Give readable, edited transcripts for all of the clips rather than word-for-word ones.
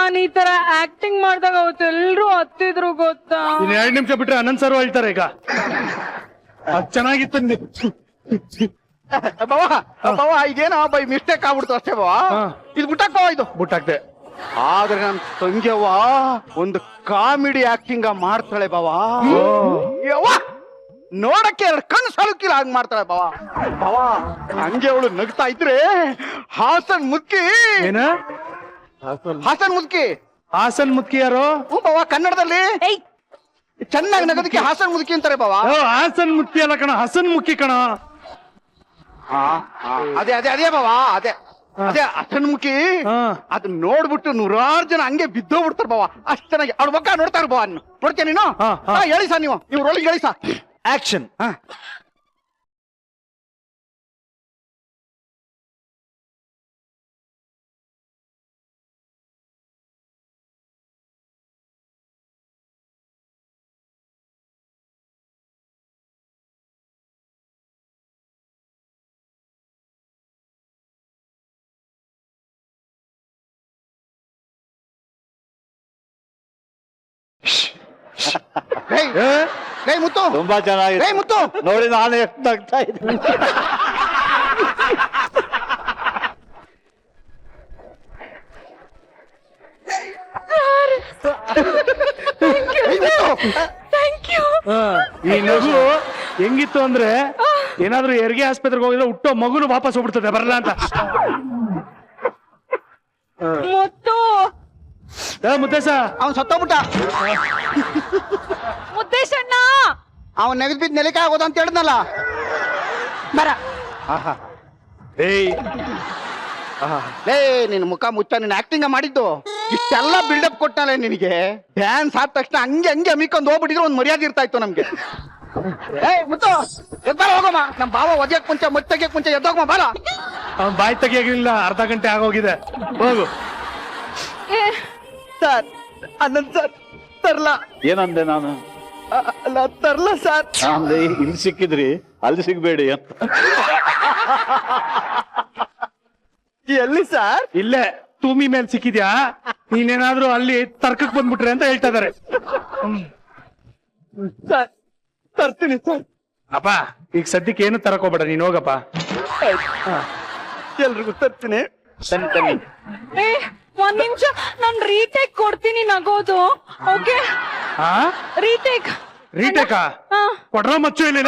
ನಾನ್ ಈ ತರ ಆಕ್ಟಿಂಗ್ ಮಾಡ್ದಾಗ ಅವತ್ತು ಎಲ್ರು ಹತ್ತಿದ್ರು ಗೊತ್ತಾ. 2 ನಿಮಿಷ ಬಿಟ್ರೆ ಅನಂತ್ ಸರ್ ಹೇಳ್ತಾರೆ ಈಗ. ಅದ್ ಚೆನ್ನಾಗಿತ್ತು. ಬಾವ ಇದೇನೋ ಬೈ ಮಿಸ್ಟೇಕ್ ಆಗ್ಬಿಡ್ತು ಅಷ್ಟೇ ಬಾವ. ಇದು ಬುಟ್ಟಾಕ್ ಬಾವ, ಇದು ಬುಟ್ಟಾಕ್ತೆ. ಆದ್ರೆ ನನ್ ತಂಗಿಯವ್ವ ಒಂದು ಕಾಮಿಡಿ ಆಕ್ಟಿಂಗ್ ಮಾಡ್ತಾಳೆ ಬಾವ. ಯವ್ವ ನೋಡಕ್ಕೆ 2 ಕಣ್ಣು ಸಾಲುಕಿಲ್ಲ ಹಂಗ್ ಮಾಡ್ತಾಳೆ ಬಾವ. ಬಾವ ಹಂಗೆ ಅವಳು ನಗ್ತಾ ಇದ್ರೆ ಹಾಸನ್ ಮುದ್ಕಿ. ಏನ? ಹಾಸನ್ ಮುದ್ಕಿ. ಹಾಸನ್ ಮುದ್ಕಿ ಯಾರು? ಬಾವ ಕನ್ನಡದಲ್ಲಿ ಚೆನ್ನಾಗಿ ನಗೋದಕ್ಕೆ ಹಾಸನ್ ಮುದ್ಕಿ ಅಂತಾರೆ ಬಾವ. ಹಾಸನ್ ಮುದ್ಕಿ ಅಲ್ಲ ಕಣ, ಹಸನ್ ಮುಖಿ ಕಣ. ಅದೇ ಅದೇ ಅದೇ ಬಾವ, ಅದೇ ಅದೇ ಹಸನ್ ಮುಖಿ. ಅದನ್ನ ನೋಡ್ಬಿಟ್ಟು 100 ಜನ ಹಂಗೆ ಬಿದ್ದೋಗ್ಬಿಡ್ತಾರ ಬಾವ. ಅಷ್ಟ್ ಚೆನ್ನಾಗಿ ಅವ್ರ ಬಕ್ಕ ನೋಡ್ತಾರ ಬಾವ. ನೋಡ್ತೀಯ ನೀನು? ಹೇಳಿ ಸಾ, ನೀವು ರೋಲಿಗೆ ಹೇಳಿ ಸಾ. ಆಕ್ಷನ್. ಮುತ್ತು ತುಂಬಾ ಚೆನ್ನಾಗಿದೆ ಮುತ್ತು. ನೋಡಿ ನಾನು ಎಷ್ಟು ನಗ್ತಾ ಇದ್ದೀನಿ. ಈ ನಗು ಹೆಂಗಿತ್ತು ಅಂದ್ರೆ ಏನಾದ್ರೂ ಹೆರಿಗೆ ಆಸ್ಪತ್ರೆಗೆ ಹೋಗಿದ್ರೆ ಹುಟ್ಟೋ ಮಗುನು ವಾಪಸ್ ಹೋಗ್ಬಿಡ್ತದೆ, ಬರಲ್ಲ ಅಂತ. ಮುತ್ತೇಶ ಅವನ್ ಸತ್ತೋಗ್ಬಿಟ್ಟ. ಮುದ್ದೇಶಣ್ಣ ಅವನ್ ನೆಗದ್ ಬಿದ್ದು ನೆಲಕ್ಕೆ ಆಗೋದು ಅಂತ ಹೇಳಿದ್ನಲ್ಲ. ಬರ ಲೇ ನಿನ್ ಮುಖ ಮುಚ್ಚ. ನೀನ್ ಆಕ್ಟಿಂಗ್ ಮಾಡಿದ್ದು ಇಷ್ಟೆಲ್ಲ ಬಿಲ್ಡಪ್ ಕೊಟ್ಟನಲ್ಲ ನಿನಗೆ. ಡ್ಯಾನ್ಸ್ ಆದ ತಕ್ಷಣ ಹಂಗೆ ಹಂಗೆ ಅಮಿಕೊಂಡು ಹೋಗ್ಬಿಟ್ಟಿದ್ರೆ ಒಂದ್ ಮರ್ಯಾದೆ ಇರ್ತಾ ಇತ್ತು ನಮ್ಗೆ. ಮುತ್ತು ಎದ್ದಾರ ಹೋಗಮ್ಮ. ನಮ್ ಬಾವ ಒದ್ಯಕ್ ಮುಂಚೆ ಮತ್ ತೆಗಿಯಕ್ ಮುಂಚೆ ಎದ್ದೋಗಮ್ಮ ಬಾರ. ಅವ್ನ್ ಬಾಯಿ ತೆಗಿಯಾಗಿಲ್ಲ, ಅರ್ಧ ಗಂಟೆ ಆಗೋಗಿದೆ. ಹೋಗು ಸರ್. ಅನಂತ್ ಸರ್ ತರ್ಲ. ಏನಂದೆ ನಾನು? ಅಲ್ಲ ತರ್ಲ ಸರ್. ಅಂದ್ರೆ ಇಲ್ಲಿ ಸಿಕ್ಕಿದ್ರಿ ಅಲ್ಲಿ ಸಿಗ್ಬೇಡಿ ಅಂತ. ಎಲ್ಲಿ ಸರ್? ಇಲ್ಲೇ ತೂಮಿ ಮೇಲೆ ಸಿಕ್ಕಿದ್ಯಾ, ನೀನೇನಾದ್ರೂ ಅಲ್ಲಿ ತರ್ಕಕ್ ಬಂದ್ಬಿಟ್ರೆ ಅಂತ ಹೇಳ್ತಾ ಇದಾರೆ. ಸರ್ ತರ್ತೀನಿ ಸರ್. ಅಪ್ಪ ಈಗ ಸದ್ಯಕ್ಕೆ ಏನು ತರಕ್ ಹೋಗ್ಬೇಡ, ನೀನ್ ಹೋಗಪ್ಪ. ಎಲ್ರಿಗೂ ತರ್ತೀನಿ. ತನ್ನಿ. ಒಂದ್ ನಿಮಿಷ, ನಾನ್ ರೀಟೇಕ್ ಕೊಡ್ತೀನಿ ನಗೋದು. Okay retake. ರೀಟೇಕಾ? ಕೊಡ್ರ ಮಚ್ಚು ಇಲ್ಲಿ.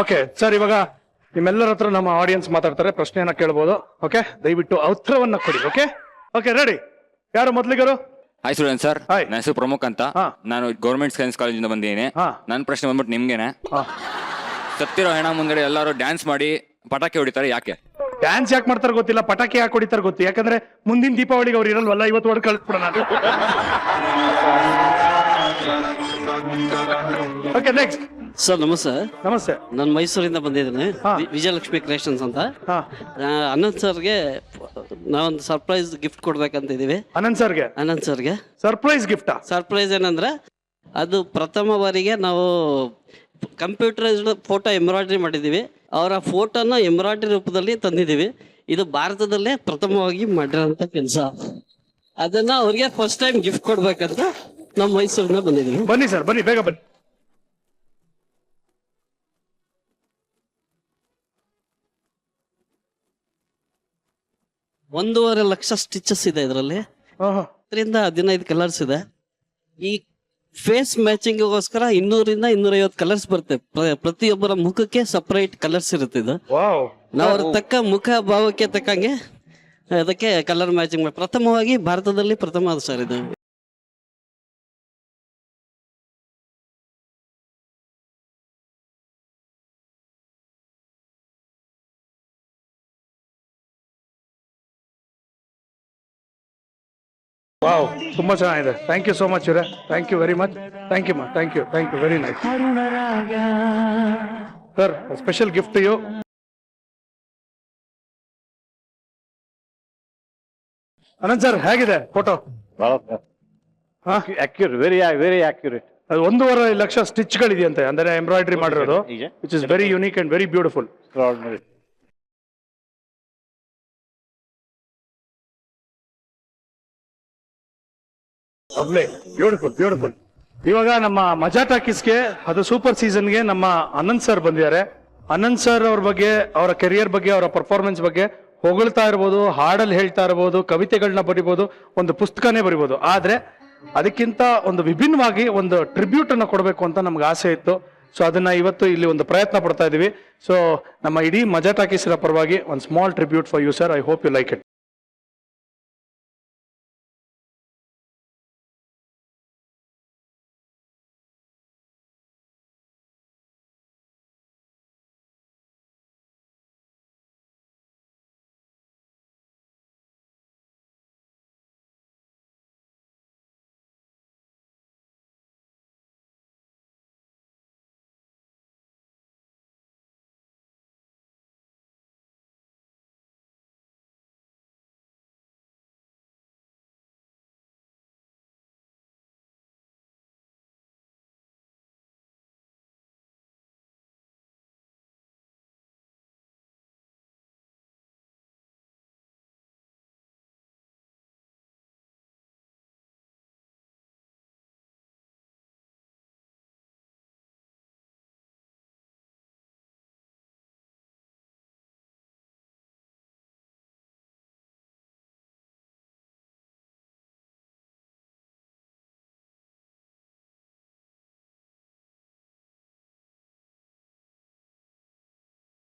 ಓಕೆ ಸರ್, ಇವಾಗ ನಿಮ್ಮೆಲ್ಲರ ಹತ್ರ ನಮ್ಮ ಆಡಿಯನ್ಸ್ ಮಾತಾಡ್ತಾರೆ, ಪ್ರಶ್ನೆಯನ್ನ ಕೇಳ್ಬೋದು. ಓಕೆ, ದಯವಿಟ್ಟು ಉತ್ತರವನ್ನ ಕೊಡಿ. Okay okay ready? ಯಾರು ಮೊದ್ಲಿಗರು? ಹಾಯ್ ಸ್ಟೂಡೆಂಟ್ ಸರ್, ನನ್ನ ಹೆಸರು ಪ್ರಮುಖ್ ಅಂತ. ನಾನು ಗೌರ್ಮೆಂಟ್ ಸೈನ್ಸ್ ಕಾಲೇಜಿಂದ ಬಂದಿದ್ದೀನಿ. ನನ್ನ ಪ್ರಶ್ನೆ ಬಂದ್ಬಿಟ್ಟು ನಿಮ್ಗೆನೆ. ಸತ್ತಿರೋ ಹೆಣ ಮುಂದೆ ಎಲ್ಲರೂ ಡ್ಯಾನ್ಸ್ ಮಾಡಿ ಪಟಾಕಿ ಹೊಡಿತಾರೆ, ಯಾಕೆ? ಡ್ಯಾನ್ಸ್ ಯಾಕೆ ಮಾಡ್ತಾರೆ ಗೊತ್ತಿಲ್ಲ, ಪಟಾಕಿ ಯಾಕೆ ಹೊಡಿತಾರೆ ಗೊತ್ತು. ಯಾಕಂದ್ರೆ ಮುಂದಿನ ದೀಪಾವಳಿಗೆ ಅವ್ರು ಇರಲ್ವಲ್ಲ, ಇವತ್ತು ಹೊಡೆದು ಕಳಿಸ್ಬಿಡೋಣ. Okay next. ಸರ್ ನಮಸ್ತೆ. ನಮಸ್ತೆ. ನಾನು ಮೈಸೂರಿಂದ ಬಂದಿದ್ದೀನಿ, ವಿಜಯಲಕ್ಷ್ಮಿ ಕ್ರಿಯೇಷನ್ಸ್ ಅಂತ. ಅನಂತ್ ಸರ್ಗೆ ನಾವೊಂದು ಸರ್ಪ್ರೈಸ್ ಗಿಫ್ಟ್ ಕೊಡ್ಬೇಕಂತ ಇದೀವಿ. ಅನಂತ್ ಸರ್ಗೆ ಸರ್ಪ್ರೈಸ್ ಗಿಫ್ಟ್. ಸರ್ಪ್ರೈಸ್ ಏನಂದ್ರೆ, ಅದು ಪ್ರಥಮ ಬಾರಿಗೆ ನಾವು ಕಂಪ್ಯೂಟರೈಸ್ಡ್ ಫೋಟೋ ಎಂಬ್ರಾಯ್ಡ್ರಿ ಮಾಡಿದ್ದೀವಿ. ಅವರ ಫೋಟೋನ ಎಂಬ್ರಾಯ್ಡ್ರಿ ರೂಪದಲ್ಲಿ ತಂದಿದ್ದೀವಿ. ಇದು ಭಾರತದಲ್ಲೇ ಪ್ರಥಮವಾಗಿ ಮಾಡಿರೋಂಥ ಕೆಲಸ. ಅದನ್ನ ಅವ್ರಿಗೆ ಫಸ್ಟ್ ಟೈಮ್ ಗಿಫ್ಟ್ ಕೊಡ್ಬೇಕಂತ ನಾವು ಮೈಸೂರಿನ ಬಂದಿದ್ದೀವಿ. ಬನ್ನಿ ಸರ್, ಬನ್ನಿ, ಬೇಗ ಬನ್ನಿ. ಒಂದೂವರೆ ಲಕ್ಷ ಸ್ಟಿಚಸ್ ಇದೆ ಇದರಲ್ಲಿ. 15 ಕಲರ್ಸ್ ಇದೆ. ಈ ಫೇಸ್ ಮ್ಯಾಚಿಂಗ್ಗೋಸ್ಕರ 200-250 ಕಲರ್ಸ್ ಬರುತ್ತೆ. ಪ್ರತಿಯೊಬ್ಬರ ಮುಖಕ್ಕೆ ಸಪರೇಟ್ ಕಲರ್ಸ್ ಇರುತ್ತೆ. ಇದು ನಾವು ಅವ್ರ ತಕ್ಕ ಮುಖ ಭಾವಕ್ಕೆ ತಕ್ಕಂಗೆ ಅದಕ್ಕೆ ಕಲರ್ ಮ್ಯಾಚಿಂಗ್ ಪ್ರಥಮವಾಗಿ ಭಾರತದಲ್ಲಿ ಪ್ರಥಮ ಸರ್ ಇದು. ವಾವ್, ತುಂಬಾ ಚೆನ್ನಾಗಿದೆ. ಥ್ಯಾಂಕ್ ಯು ಸೋ ಮಚ್ ಇವರೇ. Thank you very much. Thank you ಮಾ. Thank you very nice sir. Special gift to you. Anant sir, ಹೇಗಿದೆ photo? Accurate, very very accurate. ಅದು 1.5 ಲಕ್ಷ ಸ್ಟಿಚ್ಗಳಿದೆಯಂತೆ, ಅಂದ್ರೆ ಎಂಬ್ರಾಯ್ಡ್ರಿ ಮಾಡಿರೋದು, which is very unique and very beautiful. Beautiful beautiful. ಇವಾಗ ನಮ್ಮ ಮಜಾ ಟಾಕೀಸ್ಗೆ ಅದು ಸೂಪರ್ ಸೀಸನ್ಗೆ ನಮ್ಮ ಅನಂತ್ ಸರ್ ಬಂದಿದ್ದಾರೆ. ಅನಂತ್ ಸರ್ ಅವ್ರ ಬಗ್ಗೆ, ಅವರ ಕೆರಿಯರ್ ಬಗ್ಗೆ, ಅವರ ಪರ್ಫಾರ್ಮೆನ್ಸ್ ಬಗ್ಗೆ ಹೊಗಳ್ತಾ ಇರ್ಬೋದು, ಹಾಡಲ್ಲಿ ಹೇಳ್ತಾ ಇರ್ಬೋದು, ಕವಿತೆಗಳನ್ನ ಬರಿಬೋದು, ಒಂದು ಪುಸ್ತಕನೇ ಬರಿಬೋದು. ಆದ್ರೆ ಅದಕ್ಕಿಂತ ಒಂದು ವಿಭಿನ್ನವಾಗಿ ಒಂದು ಟ್ರಿಬ್ಯೂಟ್ ಅನ್ನ ಕೊಡಬೇಕು ಅಂತ ನಮ್ಗೆ ಆಸೆ ಇತ್ತು. ಸೊ ಅದನ್ನ ಇವತ್ತು ಇಲ್ಲಿ ಒಂದು ಪ್ರಯತ್ನ ಪಡ್ತಾ ಇದೀವಿ. ಸೊ ನಮ್ಮ ಇಡೀ ಮಜಾ ಟಾಕೀಸ್ರ ಪರವಾಗಿ ಒಂದು small tribute for you sir. I hope you like it.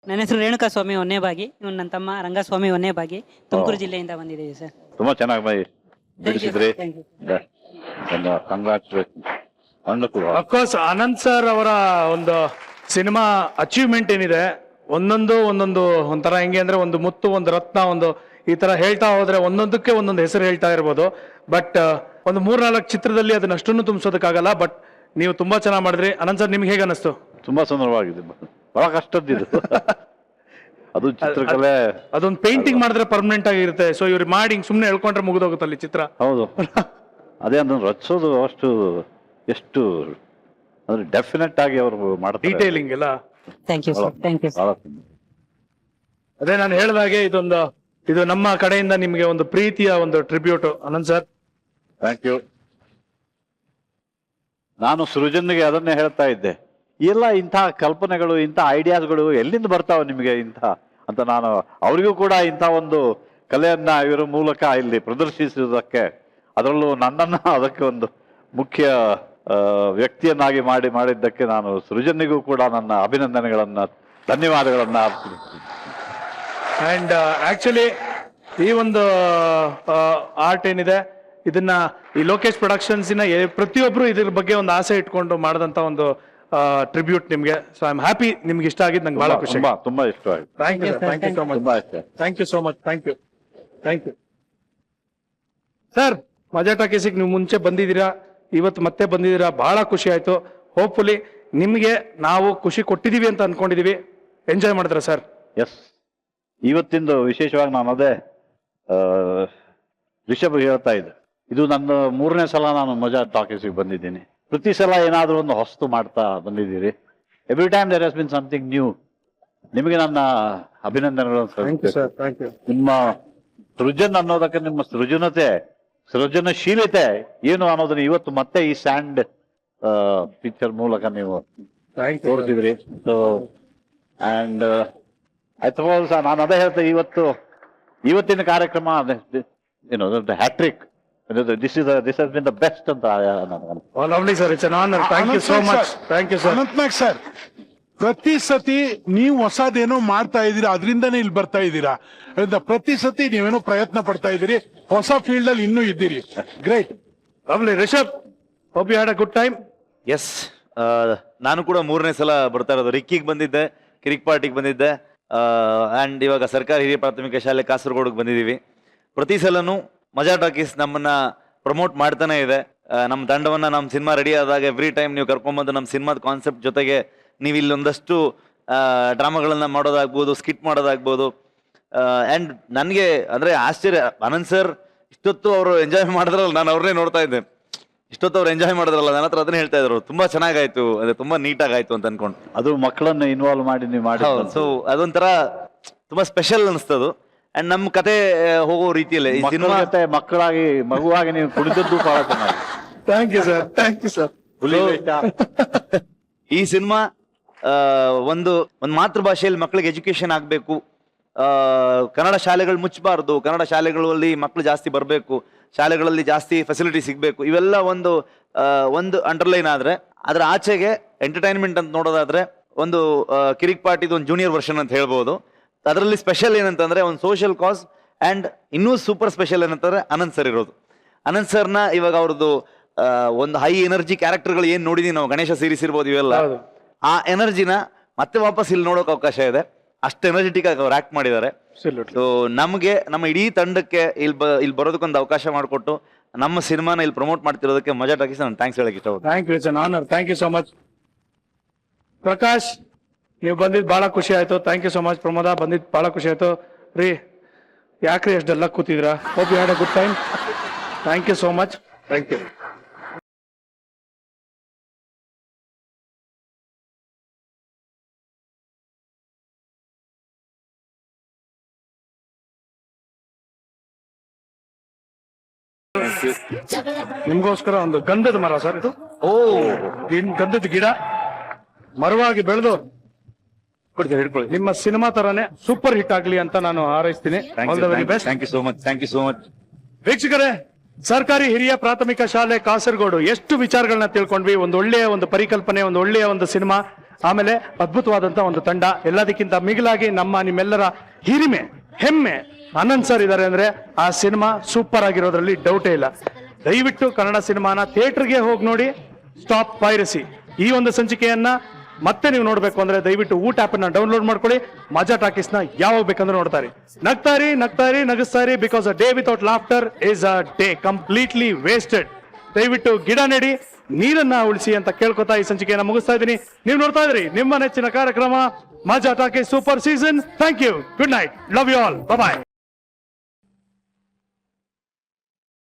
ನನ್ನ ಹೆಸರು ರೇಣುಕಾ ಸ್ವಾಮಿ ಒನ್ನೇಬಾಗಿ, ಇವನು ನನ್ನ ತಮ್ಮ ರಂಗಸ್ವಾಮಿ ಒನ್ನೇಬಾಗಿ, ತುಮಕೂರು ಜಿಲ್ಲೆಯಿಂದ ಬಂದಿದ್ದೀವಿ ಸರ್. ತುಂಬಾ ಚೆನ್ನಾಗಿ ಬಿಡಿಸಿದ್ರಿ. ಅಫ್ಕೋರ್ಸ್ ಅನಂತ್ ಸರ್ ಅವರ ಒಂದು ಸಿನಿಮಾ ಅಚೀವ್ಮೆಂಟ್ ಏನಿದೆ, ಒಂದೊಂದು ಒಂಥರ ಹೆಂಗೆ ಅಂದ್ರೆ ಒಂದು ಮುತ್ತು, ಒಂದು ರತ್ನ, ಒಂದು ಈ ತರ ಹೇಳ್ತಾ ಹೋದ್ರೆ ಒಂದೊಂದಕ್ಕೆ ಒಂದೊಂದು ಹೆಸರು ಹೇಳ್ತಾ ಇರ್ಬೋದು. ಬಟ್ ಒಂದು 3-4 ಚಿತ್ರದಲ್ಲಿ ಅದನ್ನ ಅಷ್ಟನ್ನು ತುಂಬಿಸೋದಕ್ಕಾಗಲ್ಲ. ಬಟ್ ನೀವು ತುಂಬಾ ಚೆನ್ನಾಗಿ ಮಾಡಿದ್ರಿ. ಅನಂತ್ ಸರ್, ನಿಮ್ಗೆ ಹೇಗೆ ಅನಿಸ್ತು? ತುಂಬಾ ಸುಂದರವಾಗಿದೆ, ಬಹಳ ಕಷ್ಟದ್ದಿದ್ದು ಅದು ಚಿತ್ರಕಲೆ. ಅದೊಂದು ಪೇಂಟಿಂಗ್ ಮಾಡಿದ್ರೆ ಪರ್ಮನೆಂಟ್ ಆಗಿರುತ್ತೆ. ಸೊ ಇವ್ರು ಮಾಡಿ ಸುಮ್ನೆ ಹೇಳ್ಕೊಂಡ್ರೆ ಮುಗಿದೋಗುತ್ತಲ್ಲಿ ಚಿತ್ರ. ಹೌದು, ಅದೇ ಅದನ್ನು ರಚಿಸೋದು ಅಷ್ಟು ಎಷ್ಟು ಅಂದ್ರೆ ಡೆಫಿನೆಟ್ ಆಗಿ ಅವರು ಮಾಡ್ತಾರೆ, ಡೀಟೇಲಿಂಗ್ ಎಲ್ಲ. Thank you sir, thank you. ಅದೇ ನಾನು ಹೇಳಿದಾಗೆ ಇದು ನಮ್ಮ ಕಡೆಯಿಂದ ನಿಮ್ಗೆ ಒಂದು ಪ್ರೀತಿಯ ಒಂದು tribute. Anant sir, thank you. ನಾನು ಸೃಜನ್ಗೆ ಅದನ್ನೇ ಹೇಳ್ತಾ ಇದ್ದೆ, ಎಲ್ಲ ಇಂತಹ ಕಲ್ಪನೆಗಳು, ಇಂಥ ಐಡಿಯಾಸ್ಗಳು ಎಲ್ಲಿಂದ ಬರ್ತಾವ ನಿಮಗೆ ಇಂಥ ಅಂತ. ನಾನು ಅವರಿಗೂ ಕೂಡ ಇಂಥ ಒಂದು ಕಲೆಯನ್ನ ಇವರ ಮೂಲಕ ಇಲ್ಲಿ ಪ್ರದರ್ಶಿಸುವುದಕ್ಕೆ, ಅದರಲ್ಲೂ ನನ್ನನ್ನ ಅದಕ್ಕೆ ಒಂದು ಮುಖ್ಯ ವ್ಯಕ್ತಿಯನ್ನಾಗಿ ಮಾಡಿದ್ದಕ್ಕೆ ನಾನು ಸೃಜನ್ನಿಗೂ ಕೂಡ ನನ್ನ ಅಭಿನಂದನೆಗಳನ್ನ, ಧನ್ಯವಾದಗಳನ್ನ ಅರ್ಪಿಸ್ತೀನಿ. ಅಂಡ್ ಆಕ್ಚುಲಿ ಈ ಒಂದು ಆರ್ಟ್ ಏನಿದೆ, ಇದನ್ನ ಈ ಲೋಕೇಶ್ ಪ್ರೊಡಕ್ಷನ್ಸ್ ಪ್ರತಿಯೊಬ್ರು ಇದ್ರ ಬಗ್ಗೆ ಒಂದು ಆಸೆ ಇಟ್ಕೊಂಡು ಮಾಡಿದಂತ ಒಂದು ಟ್ರಿಬ್ಯೂಟ್ ನಿಮ್ಗೆ. ಸೊ ಐ ಆಮ್ ಹ್ಯಾಪಿ, ನಿಮ್ಗೆ ಇಷ್ಟ ಆಗಿದ್ದು ನಂಗೆ ಬಹಳ ಖುಷಿ. ತುಂಬಾ ಇಷ್ಟ ಆಯ್ತು. Thank you so much. Thank you so much. Thank you sir. Majaa ಟಾಕೀಸಿಗೆ ನೀವು ಮುಂಚೆ ಬಂದಿದ್ದೀರಾ, ಇವತ್ತು ಮತ್ತೆ ಬಂದಿದ್ದೀರಾ, ಬಹಳ ಖುಷಿ ಆಯ್ತು. ಹೋಪ್ಫುಲಿ ನಿಮ್ಗೆ ನಾವು ಖುಷಿ ಕೊಟ್ಟಿದೀವಿ ಅಂತ ಅನ್ಕೊಂಡಿದೀವಿ. ಎಂಜಾಯ್ ಮಾಡಿದ್ರ ಸರ್? ಎಸ್, ಇವತ್ತಿಂದು ವಿಶೇಷವಾಗಿ ನಾನು ಅದೇ ರಿಷಬ್ ಹೇಳ್ತಾ ಇದ್ದೆ, ಇದು ನನ್ನ 3ನೇ ಸಲ ನಾನು ಮಜಾ ಟಾಕೀಸಿಗೆ ಬಂದಿದ್ದೀನಿ. ಪ್ರತಿ ಸಲ ಏನಾದರೂ ಒಂದು ಹೊಸ್ತು ಮಾಡ್ತಾ ಬಂದಿದ್ದೀರಿ. Every time there has been something new. ನಿಮಗೆ ನನ್ನ ಅಭಿನಂದನೆಗಳು. ನಿಮ್ಮ ಸೃಜನ್ ಅನ್ನೋದಕ್ಕೆ, ನಿಮ್ಮ ಸೃಜನಶೀಲತೆ ಏನು ಅನ್ನೋದನ್ನ ಇವತ್ತು ಮತ್ತೆ ಈ ಸ್ಯಾಂಡ್ ಪಿಕ್ಚರ್ ಮೂಲಕ ನೀವು ತೋರಿಸಿದ್ರಿ. ಸೊ ಅಂಡ್ ಐ ಸಪೋಸ್ ನಾನು ಅದೇ ಹೇಳ್ತೇನೆ, ಇವತ್ತಿನ ಕಾರ್ಯಕ್ರಮ ಏನು hat trick. This has been the best ಅಂತ ನಾನು. Oh, lovely sir, it's an honor. Thank you so much. Thank you sir. Anantnag sir, ಪ್ರತಿ ಸತಿ ನೀವು ಹೊಸದೇನೋ ಮಾಡ್ತಾ ಇದ್ದೀರಾ, ಅದರಿಂದನೇ ಇಲ್ಲಿ ಬರ್ತಾ ಇದ್ದೀರಾ. ಪ್ರತಿ ಸತಿ ನೀವೇನೋ ಪ್ರಯತ್ನ ಪಡ್ತಾ ಇದ್ದೀರಿ, ಹೊಸ ಫೀಲ್ಡ್ ಅಲ್ಲಿ ಇನ್ನೂ ಇದ್ದೀರಿ. Great, lovely. Rishab, hope you had a good time. Yes, ನಾನು ಕೂಡ 3ನೇ ಸಲ ಬರ್ತಾ ಇರೋದು. ರಿಕ್ಕಿಗೆ ಬಂದಿದ್ದೆ, ಕಿರಿಕ್ ಪಾರ್ಟಿಗೆ ಬಂದಿದ್ದೆ, ಅಂಡ್ ಇವಾಗ ಸರ್ಕಾರಿ ಹಿರಿಯ ಪ್ರಾಥಮಿಕ ಶಾಲೆ ಕಾಸರಗೋಡಿಗೆ ಬಂದಿದ್ದೀವಿ. ಪ್ರತಿ ಸಲನೂ ಮಜಾ ಟಾಕೀಸ್ ನಮ್ಮನ್ನ ಪ್ರಮೋಟ್ ಮಾಡ್ತಾನೆ ಇದೆ. ನಮ್ಮ ತಂಡವನ್ನ, ನಮ್ಮ ಸಿನಿಮಾ ರೆಡಿ ಆದಾಗ ಎವ್ರಿ ಟೈಮ್ ನೀವು ಕರ್ಕೊಂಬಂದು ನಮ್ಮ ಸಿನಿಮಾದ ಕಾನ್ಸೆಪ್ಟ್ ಜೊತೆಗೆ ನೀವು ಇಲ್ಲೊಂದಷ್ಟು ಡ್ರಾಮಾಗಳನ್ನ ಮಾಡೋದಾಗ್ಬೋದು, ಸ್ಕಿಟ್ ಮಾಡೋದಾಗ್ಬೋದು. ಆ್ಯಂಡ್ ನನಗೆ ಅಂದರೆ ಆಶ್ಚರ್ಯ, ಅನಂತ್ ಸರ್ ಇಷ್ಟೊತ್ತು ಅವರು ಎಂಜಾಯ್ ಮಾಡಿದ್ರಲ್ಲ, ನಾನು ಅವ್ರನ್ನೇ ನೋಡ್ತಾ ಇದ್ದೆ. ಇಷ್ಟೊತ್ತು ಅವ್ರು ಎಂಜಾಯ್ ಮಾಡಿದ್ರಲ್ಲ, ನನ್ನ ಹತ್ರ ಅದನ್ನ ಹೇಳ್ತಾ ಇದ್ರು, ತುಂಬಾ ಚೆನ್ನಾಗಾಯ್ತು, ಅದೇ ತುಂಬಾ ನೀಟಾಗಾಯ್ತು ಅಂತ ಅನ್ಕೊಂಡು. ಅದು ಮಕ್ಕಳನ್ನ ಇನ್ವಾಲ್ವ್ ಮಾಡಿ ನೀವು ಮಾಡಿ. ಸೊ ಅದೊಂಥರ ತುಂಬಾ ಸ್ಪೆಷಲ್ ಅನಿಸ್ತದು. ಅಂಡ್ ನಮ್ಮ ಕತೆ ಹೋಗೋ ರೀತಿಯಲ್ಲೇ ಈ ಸಿನಿಮಾ ಮಕ್ಕಳಾಗಿ ಮಗುವಾಗಿ ನೀವು ಕುಡಿದದ್ದು ಬಹಳ ಚೆನ್ನಾಗಿ. Thank you sir, thank you sir. ಈ ಸಿನಿಮಾ ಒಂದು ಮಾತೃಭಾಷೆಯಲ್ಲಿ ಮಕ್ಕಳಿಗೆ ಎಜುಕೇಶನ್ ಆಗ್ಬೇಕು, ಕನ್ನಡ ಶಾಲೆಗಳು ಮುಚ್ಚಬಾರ್ದು, ಕನ್ನಡ ಶಾಲೆಗಳಲ್ಲಿ ಮಕ್ಕಳು ಜಾಸ್ತಿ ಬರಬೇಕು, ಶಾಲೆಗಳಲ್ಲಿ ಜಾಸ್ತಿ ಫೆಸಿಲಿಟಿ ಸಿಗಬೇಕು, ಇವೆಲ್ಲ ಒಂದು ಅಂಡರ್ಲೈನ್ ಆದ್ರೆ, ಅದರ ಆಚೆಗೆ ಎಂಟರ್ಟೈನ್ಮೆಂಟ್ ಅಂತ ನೋಡೋದಾದ್ರೆ ಒಂದು ಕಿರಿಕ್ ಪಾರ್ಟಿದು ಒಂದು ಜೂನಿಯರ್ ವರ್ಷನ್ ಅಂತ ಹೇಳ್ಬೋದು. ಅದರಲ್ಲಿ ಸ್ಪೆಷಲ್ ಏನಂತಂದ್ರೆ ಒಂದು ಸೋಷಿಯಲ್ ಕಾಸ್, ಅಂಡ್ ಇನ್ನೂ ಸೂಪರ್ ಸ್ಪೆಷಲ್ ಏನಂತಂದ್ರೆ ಅನಂತ್ ಸರ್ ಇರೋದು. ಅನಂತ್ ಸರ್ನ ಇವಾಗ ಅವ್ರದ್ದು ಒಂದು ಹೈ ಎನರ್ಜಿ ಕ್ಯಾರೆಕ್ಟರ್ಗಳು ಏನ್ ನೋಡಿದೀವಿ ನಾವು, ಗಣೇಶ ಸೀರೀಸ್ ಇರ್ಬೋದು, ಇವೆಲ್ಲ ಆ ಎನರ್ಜಿನ ಮತ್ತೆ ವಾಪಸ್ ಇಲ್ಲಿ ನೋಡೋಕೆ ಅವಕಾಶ ಇದೆ. ಅಷ್ಟು ಎನರ್ಜೆಟಿಕ್ ಆಗಿ ಅವ್ರು ಆಕ್ಟ್ ಮಾಡಿದ್ದಾರೆ. ಸೊ ನಮಗೆ, ನಮ್ಮ ಇಡೀ ತಂಡಕ್ಕೆ ಇಲ್ಲಿ ಬರೋದಕ್ಕೊಂದು ಅವಕಾಶ ಮಾಡಿಕೊಟ್ಟು ನಮ್ಮ ಸಿನಿಮಾನ ಇಲ್ಲಿ ಪ್ರಮೋಟ್ ಮಾಡ್ತಿರೋದಕ್ಕೆ ಮಜಾ ಟಾಕೀಸ್ ನಾನು ಥ್ಯಾಂಕ್ಸ್ ಹೇಳಕ್ಕೆ ಇಷ್ಟಪಡ್ತೀನಿ. Thank you, it's an honour. Thank you so much. Prakash, ನೀವು ಬಂದಿದ್ದು ಬಹಳ ಖುಷಿ ಆಯ್ತು. Thank you so much. Pramod, ಬಂದಿದ್ದು ಬಹಳ ಖುಷಿ ಆಯ್ತು. ರೀ, ಯಾಕ್ರಿ ಎಷ್ಟು ಡಲ್ಲಾಗಿ ಕೂತಿದ್ರಾ? Hope you had a good time. Thank you so much. Thank you. ನಿಮ್ಗೋಸ್ಕರ ಒಂದು ಗಂಧದ ಮರ ಸರ್ ಇದು. ಗಂಧದ ಗಿಡ ಮರವಾಗಿ ಬೆಳೆದು ಹಿಡ್ಕೊಳ್ಳಿ. ನಿಮ್ಮ ಸಿನಿಮಾ ತರಾನೇ ಸೂಪರ್ ಹಿಟ್ ಆಗ್ಲಿ ಅಂತ ನಾನು ಹಾರೈಸ್ತೀನಿ. All the very best. Thank you so much. Thank you so much. ವೀಕ್ಷಕರೇ, ಸರ್ಕಾರಿ ಹಿರಿಯ ಪ್ರಾಥಮಿಕ ಶಾಲೆ ಕಾಸರಗೋಡು, ಎಷ್ಟು ವಿಚಾರಗಳನ್ನ ತಿಳ್ಕೊಂಡ್ವಿ. ಒಂದು ಒಳ್ಳೆಯ ಒಂದು ಪರಿಕಲ್ಪನೆ, ಒಂದು ಒಳ್ಳೆಯ ಒಂದು ಸಿನಿಮಾ, ಆಮೇಲೆ ಅದ್ಭುತವಾದಂತ ಒಂದು ತಂಡ. ಎಲ್ಲದಕ್ಕಿಂತ ಮಿಗಿಲಾಗಿ ನಿಮ್ಮೆಲ್ಲರ ಹಿರಿಮೆ, ಹೆಮ್ಮೆ ಅನಂತ್ ಸರ್ ಇದ್ದಾರೆ ಅಂದ್ರೆ ಆ ಸಿನಿಮಾ ಸೂಪರ್ ಆಗಿರೋದ್ರಲ್ಲಿ ಡೌಟೇ ಇಲ್ಲ. ದಯವಿಟ್ಟು ಕನ್ನಡ ಸಿನಿಮಾನ ಥಿಯೇಟರ್ಗೆ ಹೋಗಿ ನೋಡಿ. Stop piracy. ಈ ಒಂದು ಸಂಚಿಕೆಯನ್ನ ಮತ್ತೆ ನೀವು ನೋಡ್ಬೇಕು ಅಂದ್ರೆ ದಯವಿಟ್ಟು ಊಟ ಆಪ್ ಅನ್ನ ಡೌನ್ಲೋಡ್ ಮಾಡ್ಕೊಳ್ಳಿ. ಮಜಾ ಟಾಕೀಸ್ ನ ಯಾವಾಗ ಬೇಕಂದ್ರೆ ನೋಡ್ತಾರೆ. ನಗ್ತಾರಿ ನಗಿಸ್ತಾರಿ, because a day without laughter is a day completely wasted. ದಯವಿಟ್ಟು ಗಿಡ ನೆಡಿ, ನೀರನ್ನ ಉಳಿಸಿ ಅಂತ ಕೇಳ್ಕೊತಾ ಈ ಸಂಚಿಕೆಯನ್ನ ಮುಗಿಸ್ತಾ ಇದ್ದೀನಿ. ನೀವು ನೋಡ್ತಾ ಇದ್ರಿ ನಿಮ್ಮ ನೆಚ್ಚಿನ ಕಾರ್ಯಕ್ರಮ Majaa talkies super season. Thank you, good night, love you all, bye.